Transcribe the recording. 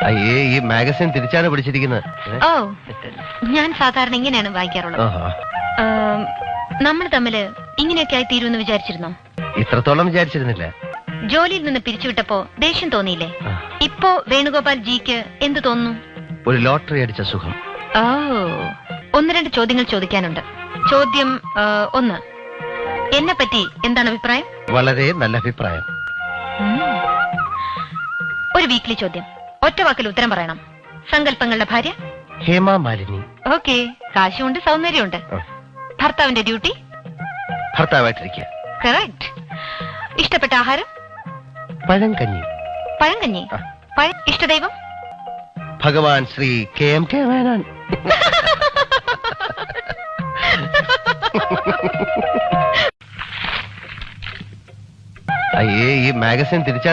അയ്യേ, ഈ മാഗസിൻ തിരിച്ചാണ് പിടിച്ചിരിക്കുന്നത്. ഓ, ഞാൻ സാധാരണ ഇങ്ങനെയാണ് വായിക്കാറുള്ളത്. നമ്മൾ തമ്മില് ഇങ്ങനെയൊക്കെ ആയി തീരുമെന്ന് വിചാരിച്ചിരുന്നോ? ഇത്രത്തോളം വിചാരിച്ചിരുന്നില്ല. ജോലിയിൽ നിന്ന് പിരിച്ചുവിട്ടപ്പോ ദേഷ്യം തോന്നിയില്ലേ? ഇപ്പോ വേണുഗോപാൽ ജിക്ക് എന്ത് തോന്നുന്നു? ഒരു ലോട്ടറി അടിച്ച സുഖം. ഓ, ഒന്ന് രണ്ട് ചോദ്യങ്ങൾ ചോദിക്കാനുണ്ട്. ചോദ്യം 1, എന്നെ പറ്റി എന്താണ് അഭിപ്രായം? വളരെ നല്ല അഭിപ്രായം. ഒരു വീക്ക്ലി ചോദ്യം, ഒറ്റ വാക്കിൽ ഉത്തരം പറയണം. സങ്കല്പങ്ങളുടെ ഭാര്യ? ഹേമ മാലിനി. ഓക്കെ, കാശുണ്ട്, സൗന്ദര്യമുണ്ട്. ഭർത്താവിന്റെ ഡ്യൂട്ടി? ഭർത്താവായിട്ടിരിക്കുക. കറക്റ്റ്. ഇഷ്ടപ്പെട്ട ആഹാരം? പഴങ്കഞ്ഞി. പഴങ്കഞ്ഞി. ഇഷ്ടദൈവം? ഭഗവാൻ ശ്രീ KMK മേനോൻ. അയ്യേ, ഈ മാഗസിൻ തിരിച്ചാ